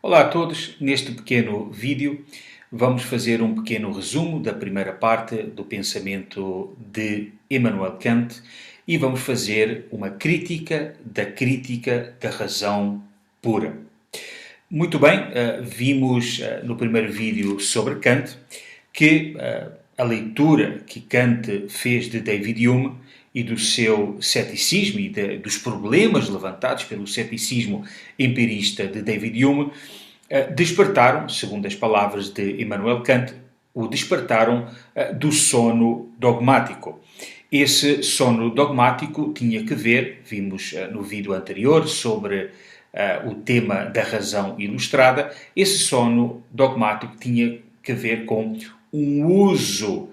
Olá a todos, neste pequeno vídeo vamos fazer um pequeno resumo da primeira parte do pensamento de Immanuel Kant e vamos fazer uma crítica da razão pura. Muito bem, vimos no primeiro vídeo sobre Kant que a leitura que Kant fez de David Hume e do seu ceticismo e dos problemas levantados pelo ceticismo empirista de David Hume despertaram, segundo as palavras de Immanuel Kant, o despertaram do sono dogmático. Esse sono dogmático tinha que ver, vimos no vídeo anterior sobre o tema da razão ilustrada, esse sono dogmático tinha que ver com um uso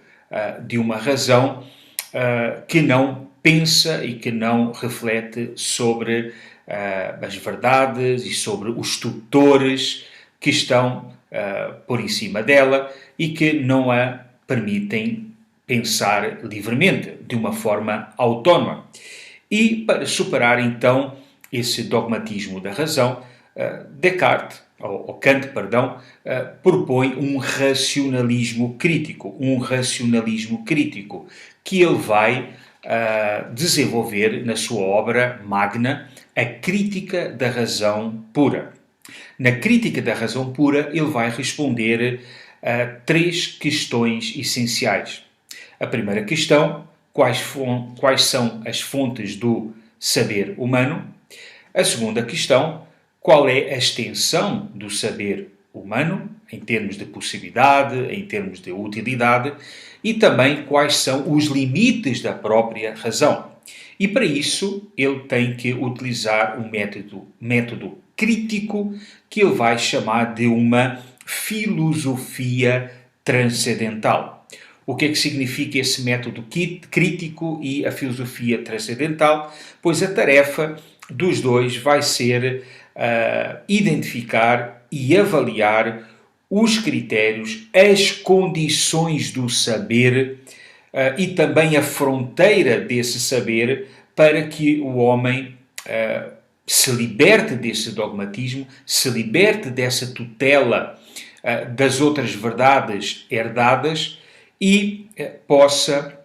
de uma razão que não pensa e que não reflete sobre as verdades e sobre os tutores que estão por em cima dela e que não a permitem pensar livremente, de uma forma autónoma. E para superar então esse dogmatismo da razão, Descartes, ou Kant, perdão, propõe um racionalismo crítico, que ele vai desenvolver na sua obra magna, A Crítica da Razão Pura. Na Crítica da Razão Pura, ele vai responder a três questões essenciais. A primeira questão, quais são as fontes do saber humano? A segunda questão, qual é a extensão do saber humano, em termos de possibilidade, em termos de utilidade, e também quais são os limites da própria razão. E para isso ele tem que utilizar um método crítico que ele vai chamar de uma filosofia transcendental. O que é que significa esse método crítico e a filosofia transcendental? Pois a tarefa dos dois vai ser identificar e avaliar os critérios, as condições do saber e também a fronteira desse saber para que o homem se liberte desse dogmatismo, se liberte dessa tutela das outras verdades herdadas e possa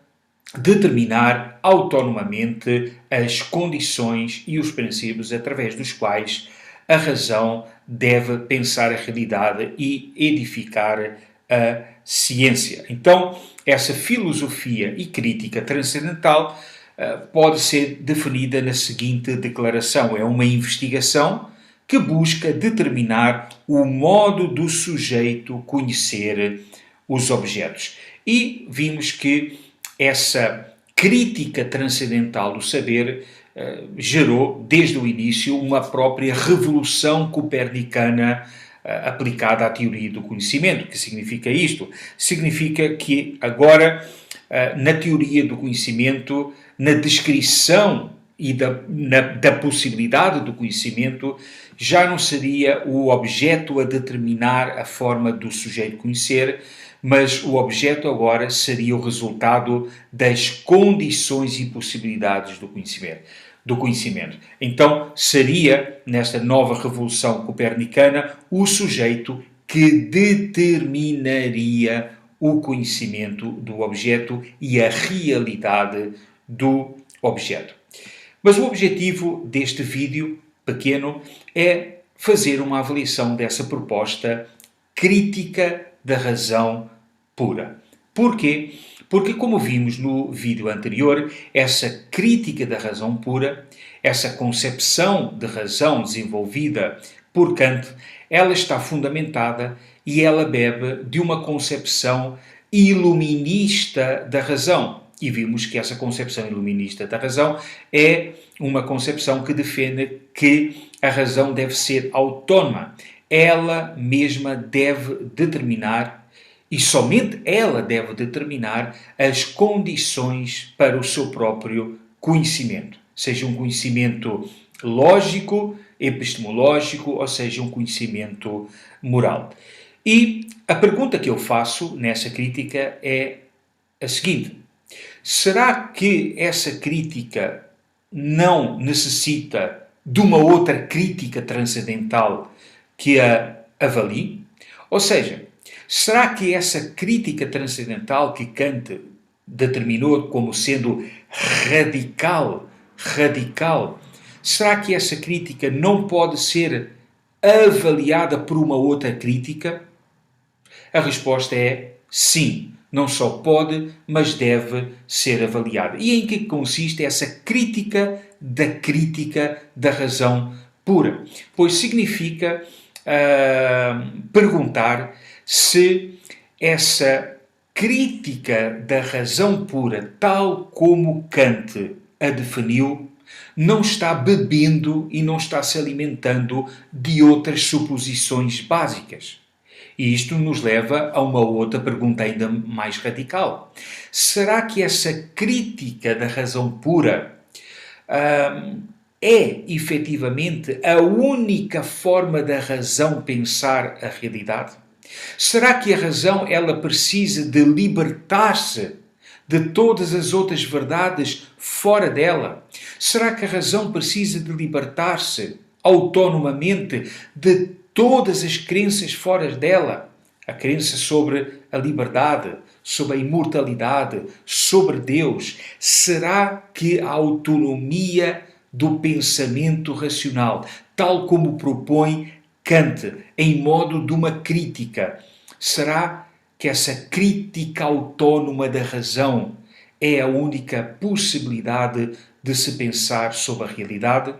determinar autonomamente as condições e os princípios através dos quais a razão deve pensar a realidade e edificar a ciência. Então, essa filosofia e crítica transcendental pode ser definida na seguinte declaração: é uma investigação que busca determinar o modo do sujeito conhecer os objetos. E vimos que essa crítica transcendental do saber gerou, desde o início, uma própria revolução copernicana aplicada à teoria do conhecimento. O que significa isto? Significa que agora, na teoria do conhecimento, na descrição e da possibilidade do conhecimento, já não seria o objeto a determinar a forma do sujeito conhecer, mas o objeto agora seria o resultado das condições e possibilidades do conhecimento. Então, seria, nesta nova revolução copernicana, o sujeito que determinaria o conhecimento do objeto e a realidade do objeto. Mas o objetivo deste vídeo pequeno é fazer uma avaliação dessa proposta crítica da razão pura. Porquê? Porque, como vimos no vídeo anterior, essa crítica da razão pura, essa concepção de razão desenvolvida por Kant, ela está fundamentada e ela bebe de uma concepção iluminista da razão. E vimos que essa concepção iluminista da razão é uma concepção que defende que a razão deve ser autónoma. Ela mesma deve determinar, e somente ela deve determinar, as condições para o seu próprio conhecimento. Seja um conhecimento lógico, epistemológico, ou seja um conhecimento moral. E a pergunta que eu faço nessa crítica é a seguinte: será que essa crítica não necessita de uma outra crítica transcendental que a avalie? Ou seja, será que essa crítica transcendental que Kant determinou como sendo radical, será que essa crítica não pode ser avaliada por uma outra crítica? A resposta é sim. Não só pode, mas deve ser avaliada. E em que consiste essa crítica da razão pura? Pois significa perguntar se essa crítica da razão pura, tal como Kant a definiu, não está bebendo e não está se alimentando de outras suposições básicas. E isto nos leva a uma outra pergunta ainda mais radical. Será que essa crítica da razão pura é efetivamente a única forma da razão pensar a realidade? Será que a razão ela precisa de libertar-se de todas as outras verdades fora dela? Será que a razão precisa de libertar-se autonomamente de todas as crenças fora dela? A crença sobre a liberdade, sobre a imortalidade, sobre Deus. Será que a autonomia do pensamento racional, tal como propõe Kant, em modo de uma crítica, será que essa crítica autónoma da razão é a única possibilidade de se pensar sobre a realidade?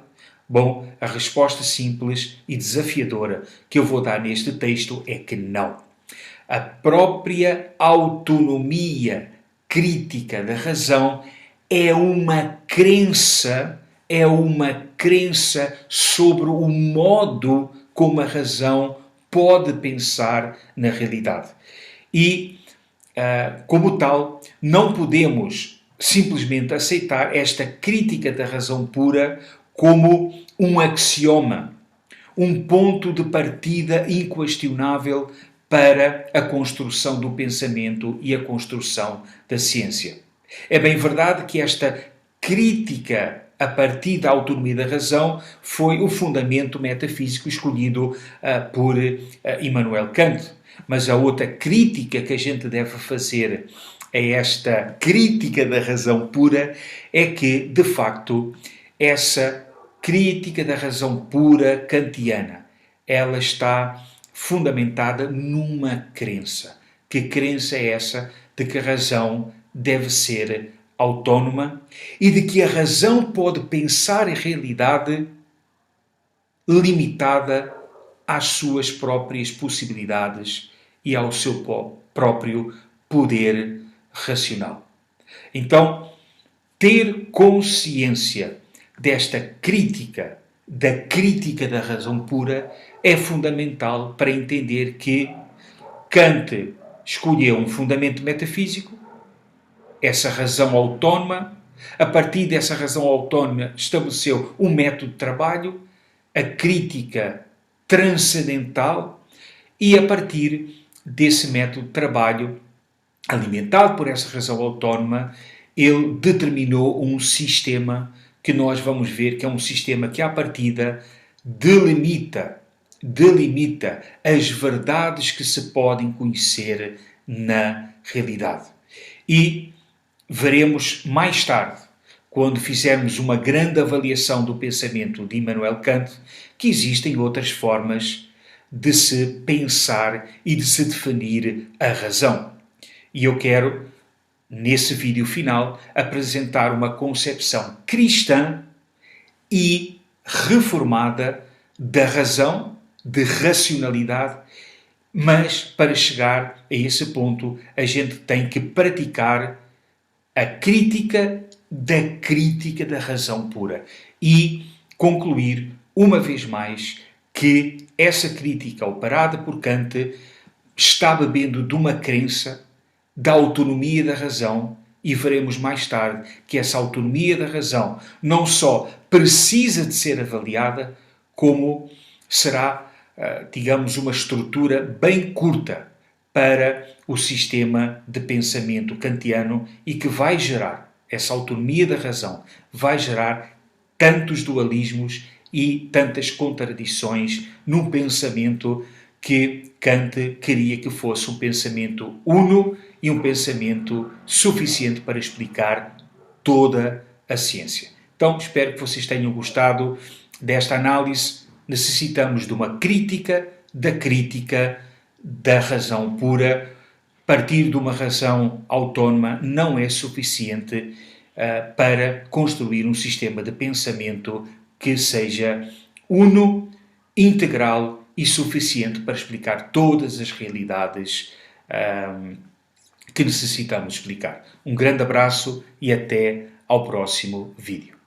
Bom, a resposta simples e desafiadora que eu vou dar neste texto é que não. A própria autonomia crítica da razão é uma crença sobre o modo como a razão pode pensar na realidade. E, como tal, não podemos simplesmente aceitar esta crítica da razão pura como um axioma, um ponto de partida inquestionável para a construção do pensamento e a construção da ciência. É bem verdade que esta crítica a partir da autonomia da razão foi o fundamento metafísico escolhido por Immanuel Kant. Mas a outra crítica que a gente deve fazer a esta crítica da razão pura é que, de facto, essa crítica da razão pura kantiana, ela está fundamentada numa crença. Que crença é essa de que a razão deve ser autónoma e de que a razão pode pensar a realidade limitada às suas próprias possibilidades e ao seu próprio poder racional. Então, ter consciência desta crítica, da crítica da razão pura, é fundamental para entender que Kant escolheu um fundamento metafísico, essa razão autónoma, a partir dessa razão autónoma estabeleceu um método de trabalho, a crítica transcendental, e a partir desse método de trabalho, alimentado por essa razão autónoma, ele determinou um sistema que nós vamos ver que é um sistema que, à partida, delimita as verdades que se podem conhecer na realidade. E veremos mais tarde, quando fizermos uma grande avaliação do pensamento de Immanuel Kant, que existem outras formas de se pensar e de se definir a razão. E eu quero, nesse vídeo final, apresentar uma concepção cristã e reformada da razão, de racionalidade, mas para chegar a esse ponto a gente tem que praticar a crítica da razão pura e concluir uma vez mais que essa crítica operada por Kant está bebendo de uma crença da autonomia da razão, e veremos mais tarde que essa autonomia da razão não só precisa de ser avaliada, como será, digamos, uma estrutura bem curta para o sistema de pensamento kantiano e que vai gerar, essa autonomia da razão, vai gerar tantos dualismos e tantas contradições num pensamento que Kant queria que fosse um pensamento uno e um pensamento suficiente para explicar toda a ciência. Então, espero que vocês tenham gostado desta análise. Necessitamos de uma crítica da razão pura. Partir de uma razão autónoma não é suficiente para construir um sistema de pensamento que seja uno, integral e suficiente para explicar todas as realidades que necessitamos explicar. Um grande abraço e até ao próximo vídeo.